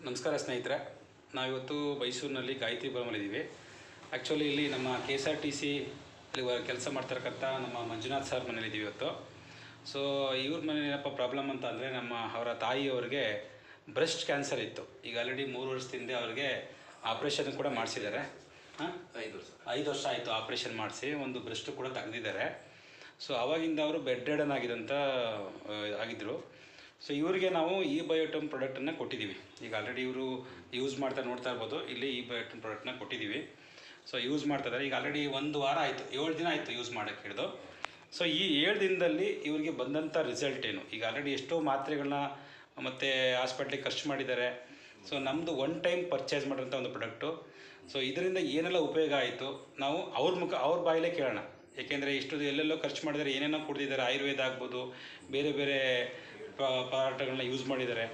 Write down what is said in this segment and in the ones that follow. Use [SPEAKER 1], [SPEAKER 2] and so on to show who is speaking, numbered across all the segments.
[SPEAKER 1] ನಮಸ್ಕಾರ ಸ್ನೇಹಿತರೆ, ನಾವಿವತ್ತು ಮೈಸೂರಿನಲ್ಲಿ ಗಾಯತ್ರಿಪುರಮಲ್ಲಿದ್ದೀವಿ. ಆ್ಯಕ್ಚುಲಿ ಇಲ್ಲಿ ನಮ್ಮ KSRTC ಕೆಲಸ ಮಾಡ್ತಿರ್ತಕ್ಕಂಥ ನಮ್ಮ ಮಂಜುನಾಥ್ ಸರ್ ಮನೇಲಿದ್ದೀವಿ ಇವತ್ತು. ಸೊ ಇವ್ರ ಮನೇಲಿ ಏನಪ್ಪ ಪ್ರಾಬ್ಲಮ್ ಅಂತ ಅಂದರೆ, ಅವರ ತಾಯಿಯವ್ರಿಗೆ ಬ್ರೆಸ್ಟ್ ಕ್ಯಾನ್ಸರ್ ಇತ್ತು. ಈಗ ಆಲ್ರೆಡಿ 3 ವರ್ಷದಿಂದ ಅವ್ರಿಗೆ ಆಪ್ರೇಷನ್ ಕೂಡ ಮಾಡಿಸಿದ್ದಾರೆ. 5 ವರ್ಷ ಆಯಿತು ಆಪ್ರೇಷನ್ ಮಾಡಿಸಿ, ಒಂದು ಬ್ರೆಸ್ಟ್ ಕೂಡ ತೆಗೆದಿದ್ದಾರೆ. ಸೊ ಆವಾಗಿಂದ ಅವರು ಬೆಡ್ ರಿಡನ್ ಆಗಿದ್ದರು. ಸೊ ಇವರಿಗೆ ನಾವು ಈ ಬಯೋಟಮ್ ಪ್ರಾಡಕ್ಟನ್ನು ಕೊಟ್ಟಿದ್ದೀವಿ. ಈಗ ಆಲ್ರೆಡಿ ಇವರು ಯೂಸ್ ನೋಡ್ತಾ ಇರ್ಬೋದು, ಇಲ್ಲಿ ಈ ಬಯೋಟಮ್ ಪ್ರಾಡಕ್ಟ್ನ ಕೊಟ್ಟಿದ್ದೀವಿ. ಸೊ ಯೂಸ್ ಮಾಡ್ತಾಯಿದ್ದಾರೆ. ಈಗ ಆಲ್ರೆಡಿ 1 ವಾರ ಆಯಿತು, 7 ದಿನ ಆಯಿತು ಯೂಸ್ ಮಾಡೋಕ್ಕೆ ಹಿಡಿದು. ಸೊ ಈ 7 ದಿನದಲ್ಲಿ ಇವರಿಗೆ ಬಂದಂಥ ರಿಸಲ್ಟ್ ಏನು, ಈಗ ಆಲ್ರೆಡಿ ಎಷ್ಟೋ ಮಾತ್ರೆಗಳನ್ನ ಮತ್ತು ಹಾಸ್ಪಿಟ್ಲಿಗೆ ಖರ್ಚು ಮಾಡಿದ್ದಾರೆ. ಸೊ ನಮ್ಮದು 1 ಟೈಮ್ ಪರ್ಚೇಸ್ ಮಾಡಿರೋಂಥ ಒಂದು ಪ್ರಾಡಕ್ಟು. ಸೊ ಇದರಿಂದ ಏನೆಲ್ಲ ಉಪಯೋಗ ಆಯಿತು ನಾವು ಅವ್ರ ಬಾಯಲ್ಲೇ ಕೇಳೋಣ. ಏಕೆಂದರೆ ಇಷ್ಟು ಎಲ್ಲೆಲ್ಲೋ ಖರ್ಚು ಮಾಡಿದ್ದಾರೆ, ಏನೇನೋ ಕುಡಿದಿದ್ದಾರೆ, ಆಯುರ್ವೇದ ಆಗ್ಬೋದು, ಬೇರೆ ಬೇರೆ ಪದಾರ್ಥಗಳನ್ನ ಯೂಸ್ ಮಾಡಿದ್ದಾರೆ.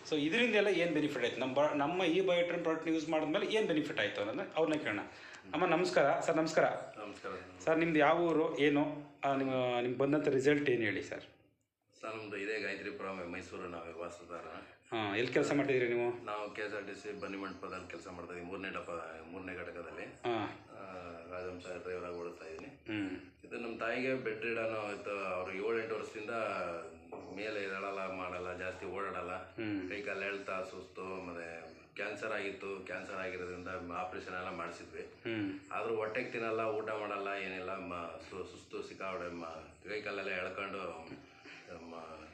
[SPEAKER 1] ಸೊ ಇದರಿಂದ ಎಲ್ಲ ಏನು ಬೆನಿಫಿಟ್ ಆಯಿತು, ನಮ್ಮ ಈ ಬಯೋಟಮ್ ಪ್ರಾಡಕ್ಟ್ನ ಯೂಸ್ ಮಾಡಿದ್ಮೇಲೆ ಏನು ಬೆನಿಫಿಟ್ ಆಯಿತು ಅನ್ನೋದನ್ನ ಅವ್ರನ್ನ ಕೇಳೋಣ. ಅಮ್ಮ ನಮಸ್ಕಾರ. ಸರ್ ನಮಸ್ಕಾರ.
[SPEAKER 2] ನಮಸ್ಕಾರ
[SPEAKER 1] ಸರ್, ನಿಮ್ದು ಯಾವ ಊರು, ಏನು ನಿಮ್ಗೆ ಬಂದಂಥ ರಿಸಲ್ಟ್ ಏನು ಹೇಳಿ ಸರ್.
[SPEAKER 2] ಸರ್ ನಮ್ಮದು ಇದೇ ಗಾಯತ್ರಿಪುರ, ಮೈಸೂರು. ನಾವು ವಾಸದಾರ.
[SPEAKER 1] ಎಲ್ಲಿ ಕೆಲಸ ಮಾಡ್ತಿದ್ದೀರಿ ನೀವು?
[SPEAKER 2] ನಾವು KSRTC ಬನ್ನಿ ಮಂಟಪದಲ್ಲಿ ಕೆಲಸ ಮಾಡ್ತಾಯಿದ್ದೀವಿ, ಮೂರನೇ ಘಟಕದಲ್ಲಿ ರಾಜಂಶ ಡ್ರೈವರಾಗಿ ಓಡಿಸ್ತಾ ಇದ್ದೀನಿ. ಇದು ನಮ್ಮ ತಾಯಿಗೆ ಬೆಡ್ ರಿಡನ್ ಇತ್ತು. ಅವರು 7-8 ವರ್ಷದಿಂದ ಮೇಲೆ ಎದಳಲ್ಲ, ಮಾಡಲ್ಲ, ಜಾಸ್ತಿ ಓಡಾಡಲ್ಲ, ಕೈ ಕಾಲು ಎಳ್ತಾ ಸುಸ್ತು, ಮತ್ತು ಕ್ಯಾನ್ಸರ್ ಆಗಿತ್ತು. ಕ್ಯಾನ್ಸರ್ ಆಗಿರೋದ್ರಿಂದ ಆಪ್ರೇಷನ್ ಎಲ್ಲ ಮಾಡಿಸಿದ್ವಿ. ಆದರೂ ಹೊಟ್ಟೆಗೆ ತಿನ್ನಲ್ಲ, ಊಟ ಮಾಡಲ್ಲ, ಏನಿಲ್ಲ, ಸುಸ್ತು ಸಿಕ್ಕಾವಡೆ, ಕೈ ಕಾಲೆಲ್ಲ ಎಳ್ಕೊಂಡು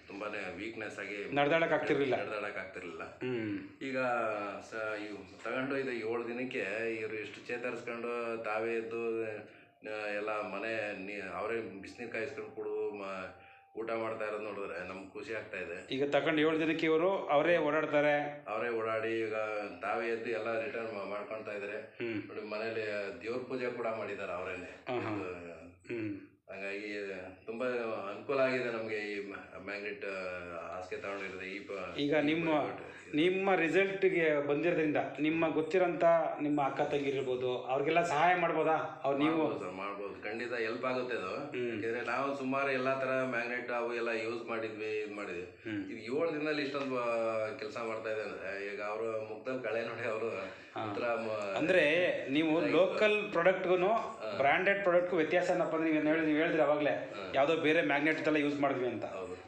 [SPEAKER 2] ತುಂಬಾ ವೀಕ್ನೆಸ್ ಆಗಿ ನಡ್ದಾಡಕ್ಕಾಗ್ತಿರ್ಲಿಲ್ಲ. ಈಗ ಇವು ತಗೊಂಡು ಇದು 7 ದಿನಕ್ಕೆ ಇವರು ಇಷ್ಟು ಚೇತರಿಸ್ಕೊಂಡು ತಾವೇ ಎದ್ದು ಎಲ್ಲ ಮನೆ ಅವರೇ ಬಿಸಿನೀರು ಕಾಯಿಸ್ಕೊಂಡು ಕುಡಿದು ಊಟ ಮಾಡ್ತಾ ಇರೋದು ನೋಡಿದ್ರೆ ನಮ್ಗೆ ಖುಷಿ ಆಗ್ತಾ ಇದೆ.
[SPEAKER 1] ಈಗ ತಗೊಂಡು 7 ದಿನಕ್ಕೆ ಇವರು ಅವರೇ ಓಡಾಡಿ ಈಗ ತಾವೇ ಎದ್ದು ಎಲ್ಲ ರಿಟರ್ನ್ ಮಾಡ್ಕೊಳ್ತಾ ಇದ್ದಾರೆ. ನೋಡಿ, ಮನೇಲಿ ದೇವ್ರ ಪೂಜೆ ಕೂಡ ಮಾಡಿದ್ದಾರೆ ಅವರೇನೆ. ಹಾಗಾಗಿ ತುಂಬಾ ಅನುಕೂಲ ಆಗಿದೆ ನಮಗೆ. ಈ ಮ್ಯಾಗ್ನೆಟ್ ಹಾಸಿಗೆ ತಗೊಂಡಿರೋದು ಈಗ ನಿಮ್ಮ ರಿಸಲ್ಟ್ಗೆ ಬಂದಿರೋದ್ರಿಂದ ನಿಮ್ಮ ಗೊತ್ತಿರೋಂಥ ನಿಮ್ಮ ಅಕ್ಕ ತಂಗಿರ್ಬೋದು, ಅವ್ರಿಗೆಲ್ಲ ಸಹಾಯ ಮಾಡ್ಬೋದಾ? ನೀವು
[SPEAKER 2] ಮಾಡ್ಬೋದು, ಖಂಡಿತ ಹೆಲ್ಪ್ ಆಗುತ್ತೆ ಅದು. ಯಾಕಂದ್ರೆ ನಾವು ಸುಮಾರು ಎಲ್ಲಾ ತರ ಮ್ಯಾಗ್ನೆಟ್ ಅವು ಎಲ್ಲ ಯೂಸ್ ಮಾಡಿದ್ವಿ. ಇದು 7 ದಿನದಲ್ಲಿ ಇಷ್ಟೊಂದು ಕೆಲಸ ಮಾಡ್ತಾ ಇದೆ ಅಂದ್ರೆ, ಈಗ ಅವರು ಮುಗ್ದಲ್ಲಿ ಕಳೆ ನೋಡಿ ಅವರು
[SPEAKER 1] ಅಂದ್ರೆ ನೀವು ಲೋಕಲ್ ಪ್ರಾಡಕ್ಟ್ಗೂ ಬ್ರಾಂಡೆಡ್ ಪ್ರಾಡಕ್ಟ್ಗೂ ವ್ಯತ್ಯಾಸ ಏನಪ್ಪ ಅಂದ್ರೆ, ನೀವು ಹೇಳಿದ್ರಿ ಅವಾಗಲೇ ಯಾವುದೋ ಬೇರೆ ಮ್ಯಾಗ್ನೆಟ್ ಎಲ್ಲ ಯೂಸ್ ಮಾಡಿದ್ವಿ ಅಂತ.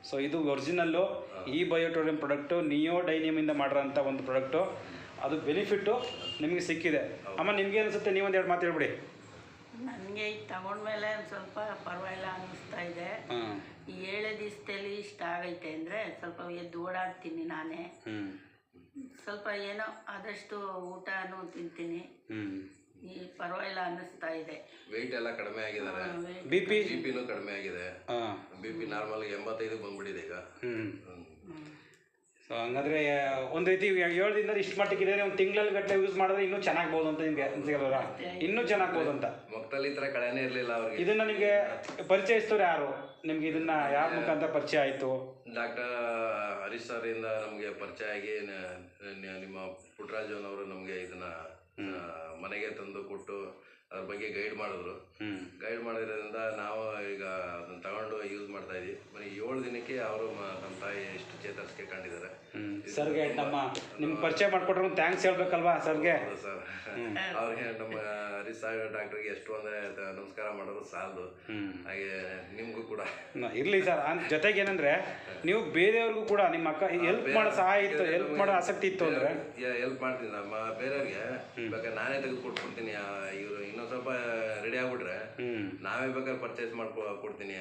[SPEAKER 1] ಸೊ ಇದು ಒರಿಜಿನಲ್ಲು ಈ ಬಯೋಟೋರಿಯಂ ಪ್ರಾಡಕ್ಟು, ನಿಯೋಡೈನಿಯಮಿಂದ ಮಾಡಿರೋಂಥ ಒಂದು ಪ್ರಾಡಕ್ಟು. ಅದು ಬೆನಿಫಿಟ್ಟು ನಿಮಗೆ ಸಿಕ್ಕಿದೆ. ಅಮ್ಮ, ನಿಮ್ಗೆ ಅನಿಸುತ್ತೆ? ನೀವೊಂದೆರಡು ಮಾತು ಹೇಳ್ಬಿಡಿ.
[SPEAKER 3] ನನಗೆ ಇದು ತಗೊಂಡ್ಮೇಲೆ ಸ್ವಲ್ಪ ಪರವಾಗಿಲ್ಲ ಅನ್ನಿಸ್ತಾ ಇದೆ. ಈ 7 ದಿವಸದಲ್ಲಿ ಇಷ್ಟ ಆಗೈತೆ ಅಂದರೆ ಸ್ವಲ್ಪ ಎದ್ದು ಓಡಾಡ್ತೀನಿ ನಾನೇ. ಸ್ವಲ್ಪ ಏನೋ ಆದಷ್ಟು ಊಟನೂ ತಿಂತೀನಿ. ಈ ಪರವಾಗಿಲ್ಲ ಅನ್ನಿಸ್ತಾ ಇದೆ.
[SPEAKER 2] ವೆಯ್ಟ್ ಎಲ್ಲ ಕಡಿಮೆ ಆಗಿದ್ದಾರೆ, ಬಿಪಿನೂ ಕಡಿಮೆ ಆಗಿದೆ. BP ನಾರ್ಮಲ್ 85 ಬಂದ್ಬಿಟ್ಟಿದೆ ಈಗ.
[SPEAKER 1] ಸೊ ಹಂಗಂದ್ರೆ ಒಂದು ರೀತಿ 7 ದಿನದಲ್ಲಿ ಇಷ್ಟು ಮಟ್ಟಿಗೆ ಒಂದು ತಿಂಗಳಲ್ಲಿ ಗಟ್ಟಲೆ ಯೂಸ್ ಮಾಡಿದ್ರೆ ಇನ್ನೂ ಚೆನ್ನಾಗ್ಬೋದು ಅಂತ ನಿಮ್ಗೆ ಅನ್ಸಿಲ್ಲ? ಇನ್ನೂ ಚೆನ್ನಾಗ್ಬೋದು ಅಂತ.
[SPEAKER 2] ಮಕ್ಕಳಲ್ಲಿ ಈ ಥರ ಕಳೆನೇ ಇರಲಿಲ್ಲ ಅವ್ರಿಗೆ.
[SPEAKER 1] ಇದನ್ನ ನಿಮಗೆ ಪರಿಚಯಿಸ್ತವ್ರು ಯಾರು? ನಿಮ್ಗೆ ಇದನ್ನ ಯಾರ ಮುಖಾಂತರ ಪರಿಚಯ ಆಯಿತು?
[SPEAKER 2] ಡಾಕ್ಟರ್ ಹರೀಶ್ ಸರ್ ಇಂದ ನಮಗೆ ಪರಿಚಯ ಆಗಿ ನಿಮ್ಮ ಪುಟ್ಟರಾಜನವರು ನಮಗೆ ಇದನ್ನ ಮನೆಗೆ ತಂದು ಕೊಟ್ಟು ಅದ್ರ ಬಗ್ಗೆ ಗೈಡ್ ಮಾಡಿದ್ರು. ಗೈಡ್ ಮಾಡಿರೋದ್ರಿಂದ ನಾವು ಈಗ ಅದನ್ನ ತಗೊಂಡು ಯೂಸ್ ಮಾಡ್ತಾ ಇದೀವಿ. ಬರೀ 7 ದಿನಕ್ಕೆ ಅವರು ನಮ್ಮ ತಾಯಿ ಎಷ್ಟು ಚೇತರಿಸಿಕೆ ಕಂಡಿದ್ದಾರೆ.
[SPEAKER 1] ಸರ್ಗೆ ನಿಮ್ಗೆ ಪರಿಚಯ ಮಾಡಿಕೊಟ್ರು ಥ್ಯಾಂಕ್ಸ್ ಹೇಳ್ಬೇಕಲ್ವಾ ಸರ್ಗೆ?
[SPEAKER 2] ಸರ್, ಅವ್ರಿಗೆ ನಮ್ಮ ಹರೀಶ್ ಸಾಗರ್ ಡಾಕ್ಟರ್ಗೆ ಎಷ್ಟು ಅಂದ್ರೆ ನಮಸ್ಕಾರ ಮಾಡೋದು ಸಾಲದು. ಹಾಗೆ ನಿಮ್ಗೂ ಕೂಡ
[SPEAKER 1] ಇರ್ಲಿ ಸರ್. ಜೊತೆಗೆ ಏನಂದ್ರೆ, ನೀವು ಬೇರೆಯವ್ರಿಗೂ ಕೂಡ ನಿಮ್ಮ ಅಕ್ಕ ಹೆಲ್ಪ್ ಮಾಡೋ ಸಹಾಯ ಇತ್ತು, ಹೆಲ್ಪ್ ಮಾಡೋ ಆಸಕ್ತಿ ಇತ್ತು ಅಂದ್ರೆ
[SPEAKER 2] ಹೆಲ್ಪ್ ಮಾಡ್ತೀನಿ. ನಮ್ಮ ಬೇರೆಯವ್ರಿಗೆ ಬೇಕಾದ್ರೆ ನಾನೇ ತೆಗೆದು ಕೊಟ್ಬಿಡ್ತೀನಿ. ಇವರು ಇನ್ನೊಂದು ಸ್ವಲ್ಪ ರೆಡಿ ಆಗ್ಬಿಟ್ರೆ ನಾವೇ ಬೇಕಾದ್ರೆ ಪರ್ಚೇಸ್ ಕೊಡ್ತೀನಿ.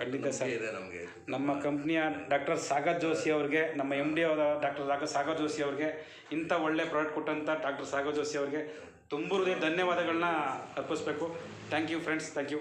[SPEAKER 1] ಖಂಡಿತ ಸರ್.
[SPEAKER 2] ಇದೆ ನಮಗೆ.
[SPEAKER 1] ನಮ್ಮ ಕಂಪ್ನಿಯ ಡಾಕ್ಟರ್ ಸಾಗರ್ ಜೋಶಿ ಅವ್ರಿಗೆ, ನಮ್ಮ MD ಅವರ ಡಾಕ್ಟರ್ ಸಾಗರ್ ಜೋಶಿ ಅವ್ರಿಗೆ, ಇಂಥ ಒಳ್ಳೆ ಪ್ರಾಡಕ್ಟ್ ಕೊಟ್ಟಂಥ ಡಾಕ್ಟರ್ ಸಾಗರ್ ಜೋಶಿ ಅವ್ರಿಗೆ ತುಂಬ ಧನ್ಯವಾದಗಳನ್ನ ಅರ್ಪಿಸ್ಬೇಕು. Thank you friends, thank you.